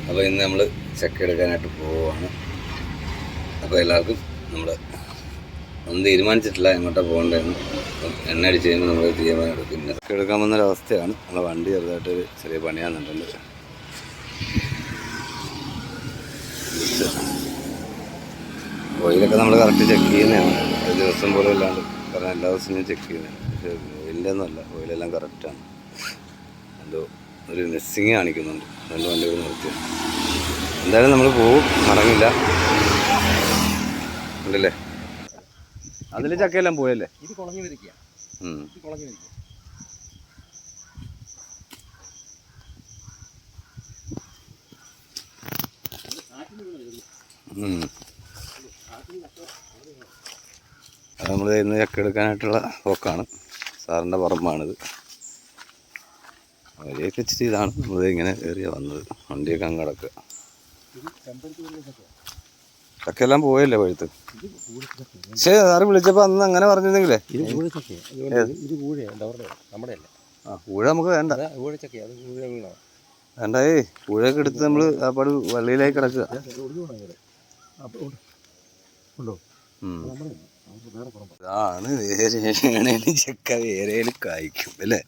അപ്പോൾ ഇന്ന് നമ്മൾ ചക്ക എടുക്കാനായിട്ട് പോവുകയാണ്. അപ്പോൾ എല്ലാവർക്കും നമ്മൾ ഒന്നും തീരുമാനിച്ചിട്ടില്ല എങ്ങോട്ടാണ് പോകേണ്ടതെന്ന്. എണ്ണ അടിച്ച് കഴിയുമ്പോൾ നമ്മൾ തീരുമാനം പിന്നെ ചക്ക എടുക്കാൻ വന്നൊരവസ്ഥയാണ്. നമ്മളെ വണ്ടി ചെറുതായിട്ടൊരു ചെറിയ പണിയാകുന്നുണ്ട്. ഓയിലൊക്കെ നമ്മൾ കറക്റ്റ് ചെക്ക് ചെയ്യുന്നതാണ്. ഒരു ദിവസം പോലും ഇല്ലാണ്ട് കാരണം എല്ലാ ദിവസവും ഞാൻ ചെക്ക് ചെയ്യുന്നതാണ്. പക്ഷേ ഓയിലിൻ്റെ ഒന്നുമല്ല, ഓയിലെല്ലാം കറക്റ്റാണ്. എന്തോ ഒരു മിസ്സിങ് കാണിക്കുന്നുണ്ട്. രണ്ട് വണ്ടികൾ നിർത്തി. എന്തായാലും നമ്മൾ പോവും, മടങ്ങില്ല ഉണ്ടല്ലേ. അതിൽ ചക്കയെല്ലാം പോയല്ലേ. ഇത് കുളഞ്ഞു വരിക. അത് നമ്മൾ ഇന്ന് ചക്ക എടുക്കാനായിട്ടുള്ള പോക്കാണ്. സാറിൻ്റെ പറമ്പാണിത്. വഴിയൊക്കെ ഇച്ചിരി ഇതാണ്. നമ്മൾ ഇങ്ങനെ കയറിയ വന്നത്. വണ്ടിയൊക്കെ അങ്ങ് കിടക്കുക. ചക്കയെല്ലാം പോയല്ലേ പഴുത്ത്. പക്ഷേ സാറ് വിളിച്ചപ്പോൾ അന്ന് അങ്ങനെ പറഞ്ഞിരുന്നെങ്കിലേ പൂഴ നമുക്ക് വേണ്ട. വേണ്ട. പൂഴയൊക്കെ എടുത്ത് നമ്മൾ ആ പാട് വള്ളിയിലായി കിടക്കുക. ഇതാണ് വേരേണേലും ചക്ക വേരേലും കായ്ക്കും അല്ലേ.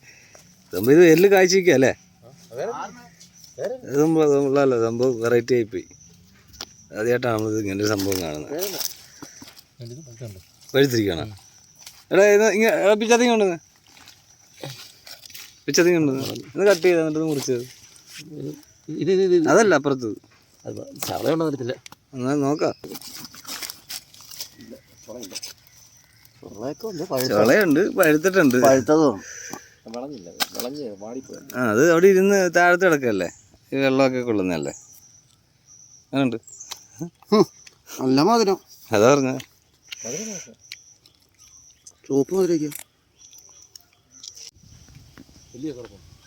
സംഭവം ഇത് വേരിൽ കായ്ച്ചിരിക്കുക അല്ലേ. ഉള്ളല്ലോ സംഭവം. വെറൈറ്റി ആയിപ്പോയി. ആദ്യമായിട്ടാണ് നമ്മളിത് ഇങ്ങനൊരു സംഭവം കാണുന്നത്. പഴുത്തിരിക്കുകയാണ്. എടാ ഇത് ഇങ്ങനെ പിച്ചതിങ്ങ ഉണ്ടെന്ന് ഇത് കട്ട് ചെയ്ത് എന്നിട്ട് മുറിച്ചത് അതല്ല അപ്പുറത്ത് ചവളയുണ്ടോ എന്നാൽ നോക്കാം. ചവളയുണ്ട്, പഴുത്തിട്ടുണ്ട്. ആ അത് അവിടെ ഇരുന്ന് താഴത്ത് കിടക്കല്ലേ, ഈ വെള്ളമൊക്കെ കൊള്ളുന്നല്ലേ. അതുണ്ട് നല്ല മധുരം. അതാ പറഞ്ഞ ചുവപ്പ് മധുരയ്ക്ക്.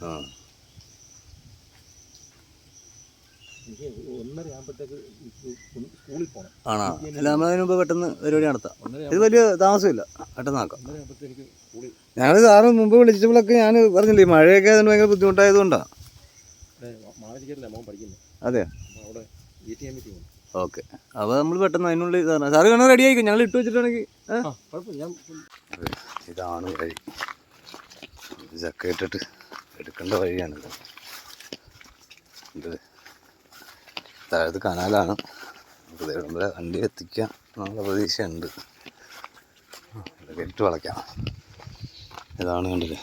ആ ആണോ. അല്ല നമ്മളതിന് മുമ്പ് പെട്ടെന്ന് പരിപാടി നടത്താം. ഇത് വലിയ താമസമില്ല, പെട്ടെന്ന് ആക്കാം. ഞങ്ങൾ സാറ് മുമ്പ് വിളിച്ചപ്പോഴൊക്കെ ഞാൻ പറഞ്ഞില്ലേ മഴയൊക്കെ അതിന് ഭയങ്കര ബുദ്ധിമുട്ടായതുകൊണ്ടാണ്. അതെ ഓക്കെ. അപ്പോൾ നമ്മൾ പെട്ടെന്ന് അതിനുള്ളിൽ സാറ് കാണാൻ റെഡി ആയിക്കും. ഞങ്ങൾ ഇട്ട് വെച്ചിട്ടാണെങ്കിൽ ഇതാണ് വഴി. ചക്ക ഇട്ടിട്ട് എടുക്കേണ്ട വഴിയാണിത്. ഇത് താഴത്ത് കനാലാണ്. നമ്മുടെ വണ്ടി എത്തിക്കാം എന്നുള്ള പ്രതീക്ഷയുണ്ട്. കെട്ട് വളയ്ക്കാം. ഇതാണ് കണ്ടില്ലേ,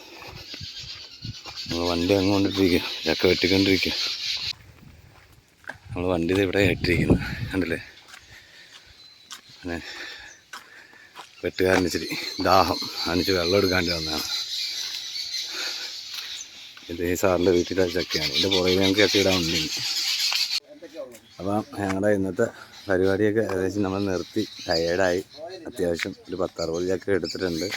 നമ്മൾ വണ്ടി അങ്ങ് കൊണ്ടിട്ടിരിക്കുക. ചക്ക വെട്ടിക്കൊണ്ടിരിക്കുക. നമ്മൾ വണ്ടി ഇത് ഇവിടെ ഇട്ടിരിക്കുന്നത് കണ്ടില്ലേ. പിന്നെ വെട്ടുകാരന് ഇച്ചിരി ദാഹം അനിച്ച് വെള്ളം എടുക്കാണ്ട് വന്നതാണ്. ഇത് ഈ സാറിൻ്റെ വീട്ടിലെ ചക്കയാണ്. ഇതിൻ്റെ പുറകിൽ ഞങ്ങൾക്ക് ചക്ക ഇടാനുണ്ട്. അപ്പം ഞങ്ങളുടെ ഇന്നത്തെ പരിപാടിയൊക്കെ ഏകദേശം നമ്മൾ നിർത്തി. ടയേർഡായി. അത്യാവശ്യം ഒരു 10-60 ചക്ക എടുത്തിട്ടുണ്ട്.